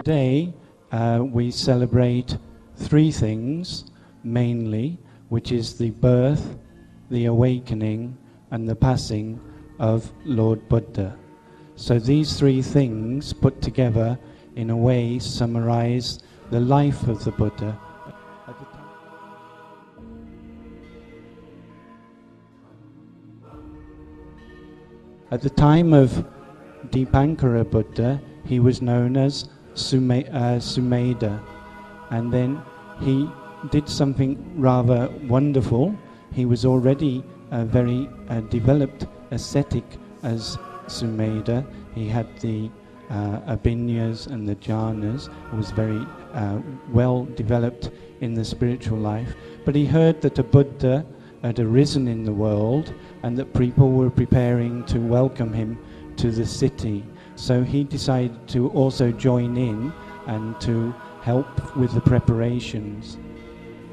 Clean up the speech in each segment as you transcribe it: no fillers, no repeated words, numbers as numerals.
Today we celebrate three things mainly, which is the birth, the awakening, and the passing of Lord Buddha. So these three things put together in a way summarize the life of the Buddha. At the time of Dipankara Buddha, he was known as Sumedha, and then he did something rather wonderful. He was already a very developed ascetic as Sumedha. He had the abhinyas and the jhanas. He was very well developed in the spiritual life. But he heard that a Buddha had arisen in the world and that people were preparing to welcome him to the city. So he decided to also join in and to help with the preparations.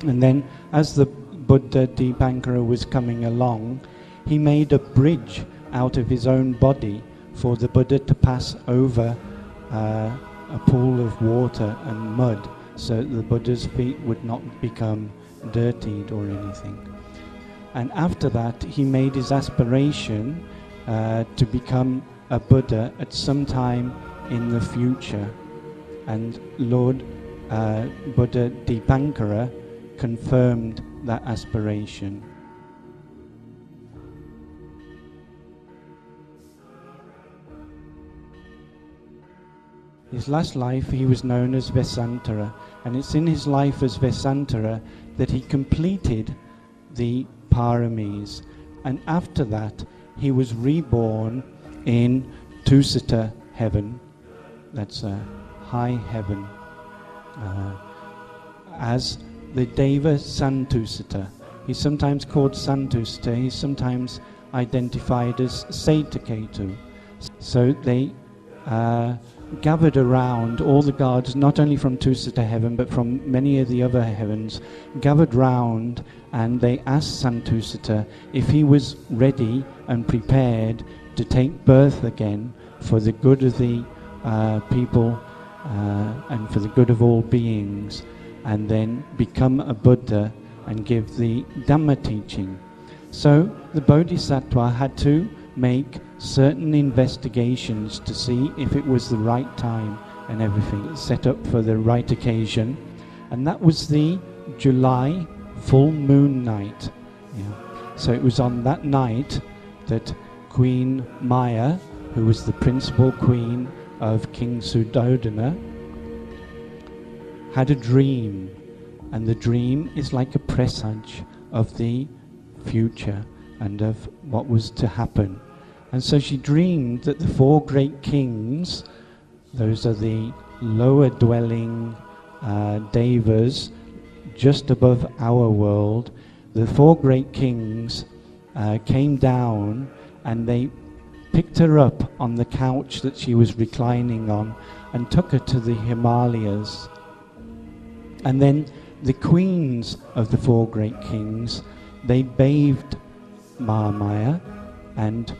And then as the Buddha Dipankara was coming along, he made a bridge out of his own body for the Buddha to pass over a pool of water and mud, so that the Buddha's feet would not become dirtied or anything. And after that, he made his aspiration to become a Buddha at some time in the future. And Lord Buddha Dipankara confirmed that aspiration. His last life he was known as Vesantara, and it's in his life as Vesantara that he completed the paramis, and after that he was reborn in Tusita heaven, that's a high heaven, as the Deva Santusita. He's sometimes called Santusita, he's sometimes identified as Setaketu. So they gathered around, all the gods, not only from Tusita heaven but from many of the other heavens, gathered round, and they asked Santusita if he was ready and prepared to take birth again for the good of the people and for the good of all beings, and then become a Buddha and give the Dhamma teaching. So the Bodhisattva had to make certain investigations to see if it was the right time and everything, set up for the right occasion. And that was the July full moon night. Yeah. So it was on that night that Queen Maya, who was the principal queen of King Suddhodana, had a dream. And the dream is like a presage of the future and of what was to happen. And so she dreamed that the four great kings, those are the lower dwelling devas just above our world, the four great kings came down and they picked her up on the couch that she was reclining on and took her to the Himalayas. And then the queens of the four great kings, they bathed Mahamaya, and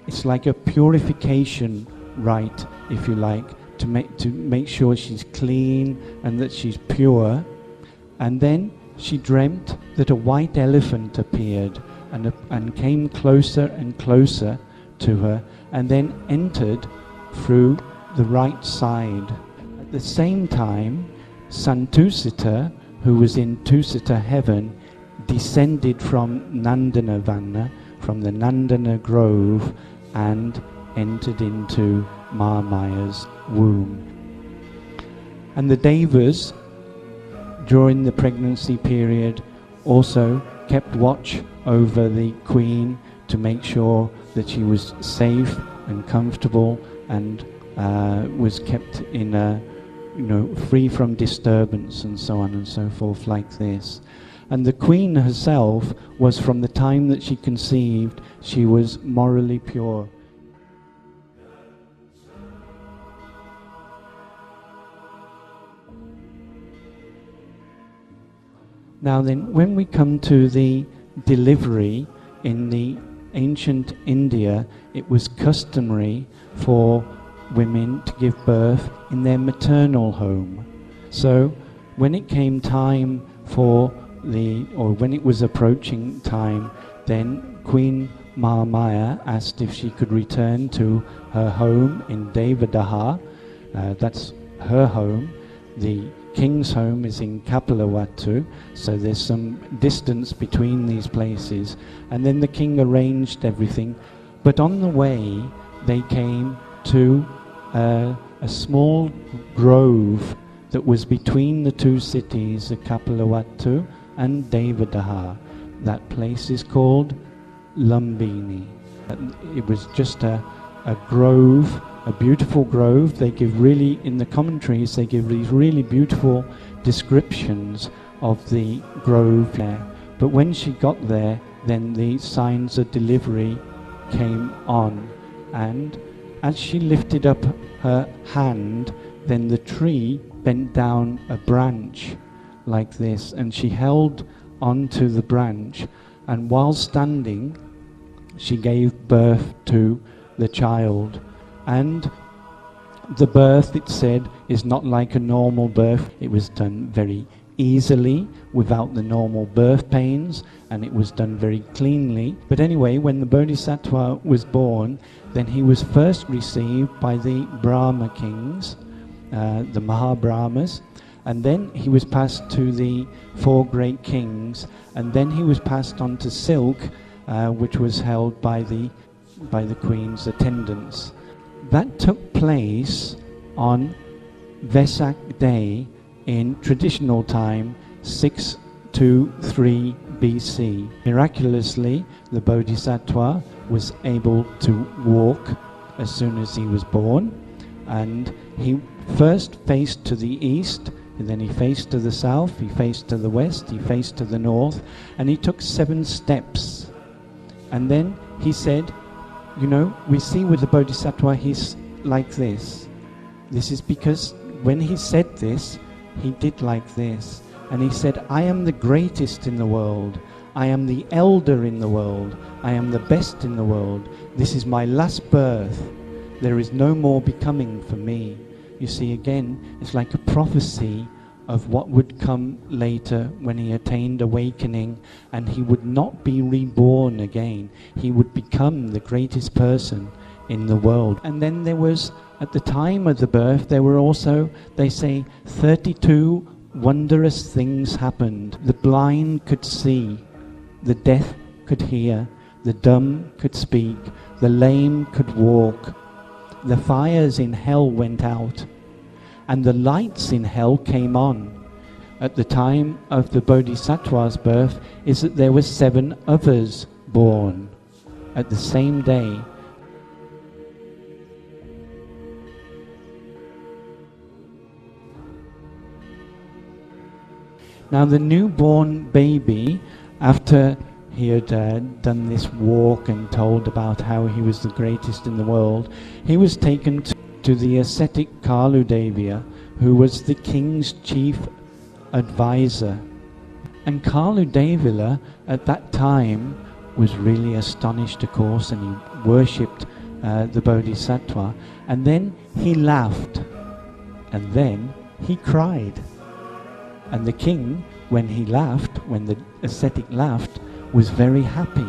it's like a purification rite, if you like, to make sure she's clean and that she's pure. And then she dreamt that a white elephant appeared and came closer and closer to her, and then entered through the right side. At the same time, Santusita, who was in Tusita heaven, descended from Nandanavana, from the Nandana grove, and entered into Mahamaya's womb. And the Devas, during the pregnancy period, also kept watch over the queen to make sure that she was safe and comfortable and was kept in a, free from disturbance and so on and so forth like this. And the queen herself was, from the time that she conceived, she was morally pure. Now then, when we come to the delivery in the ancient India, it was customary for women to give birth in their maternal home. So when it came time when it was approaching time, then Queen Mahamaya asked if she could return to her home in Devadaha. That's her home. The king's home is in Kapilavatthu, so there's some distance between these places. And then the king arranged everything. But on the way, they came to a small grove that was between the two cities of Kapilavatthu and Devadaha. That place is called Lumbini. It was just a grove, a beautiful grove. They give really, in the commentaries, they give these really beautiful descriptions of the grove there. But when she got there, then the signs of delivery came on. And as she lifted up her hand, then the tree bent down a branch like this, and she held onto the branch, and while standing she gave birth to the child. And the birth, it said, is not like a normal birth. It was done very easily without the normal birth pains, and it was done very cleanly. But anyway, when the Bodhisattva was born, then he was first received by the Brahma kings, the Mahabrahmas, and then he was passed to the 4 great kings, and then he was passed on to silk, which was held by the queen's attendants. That took place on Vesak Day in traditional time, 623 BC. Miraculously, the Bodhisattva was able to walk as soon as he was born, and he first faced to the east, and then he faced to the south, he faced to the west, he faced to the north, and he took 7 steps. And then he said, we see with the Bodhisattva he's like this. This is because when he said this, he did like this. And he said, I am the greatest in the world. I am the elder in the world. I am the best in the world. This is my last birth. There is no more becoming for me. You see, again, it's like a prophecy of what would come later when he attained awakening, and he would not be reborn again. He would become the greatest person in the world. And then there was, at the time of the birth, there were also, they say, 32 wondrous things happened. The blind could see, the deaf could hear, the dumb could speak, the lame could walk. The fires in hell went out, and the lights in hell came on. At the time of the Bodhisattva's birth is that there were 7 others born at the same day. Now the newborn baby, after he had done this walk and told about how he was the greatest in the world, he was taken to the ascetic Kaludevya, who was the king's chief advisor. And Kaludevya at that time was really astonished, of course, and he worshipped the Bodhisattva. And then he laughed, and then he cried. And the king, when he laughed, when the ascetic laughed, was very happy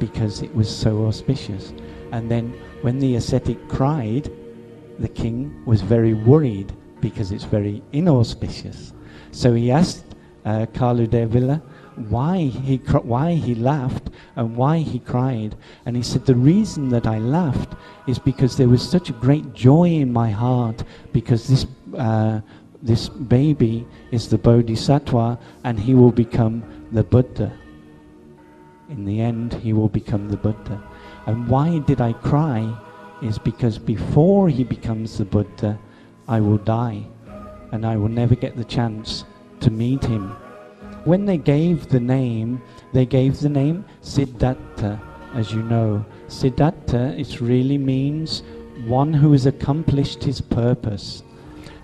because it was so auspicious. And then when the ascetic cried, the king was very worried because it's very inauspicious. So he asked Kaludevya why he laughed and why he cried. And he said, the reason that I laughed is because there was such a great joy in my heart, because this baby is the Bodhisattva, and he will become the Buddha. In the end, he will become the Buddha. And why did I cry is because before he becomes the Buddha, I will die, and I will never get the chance to meet him. When they gave the name Sidharta, as you know. Sidharta, it really means one who has accomplished his purpose.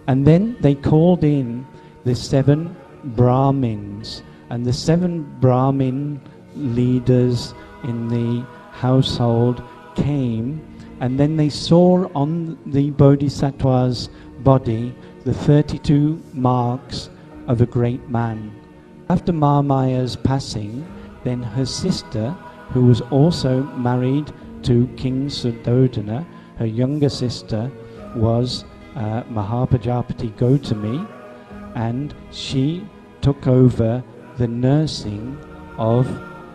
And then they called in the 7 Brahmins, and the 7 Brahmin leaders in the household came, And then they saw on the Bodhisattva's body the 32 marks of a great man. After Mahamaya's passing, then her sister, who was also married to King Suddhodana, her younger sister was Mahapajapati Gautami, and she took over the nursing of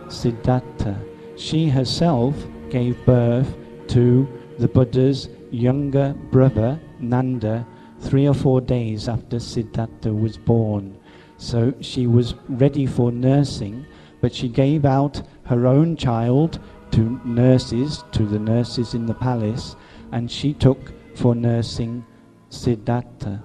Sidharta. She herself gave birth to the Buddha's younger brother, Nanda, 3 or 4 days after Sidharta was born. So she was ready for nursing, but she gave out her own child to the nurses in the palace, and she took for nursing Sidharta.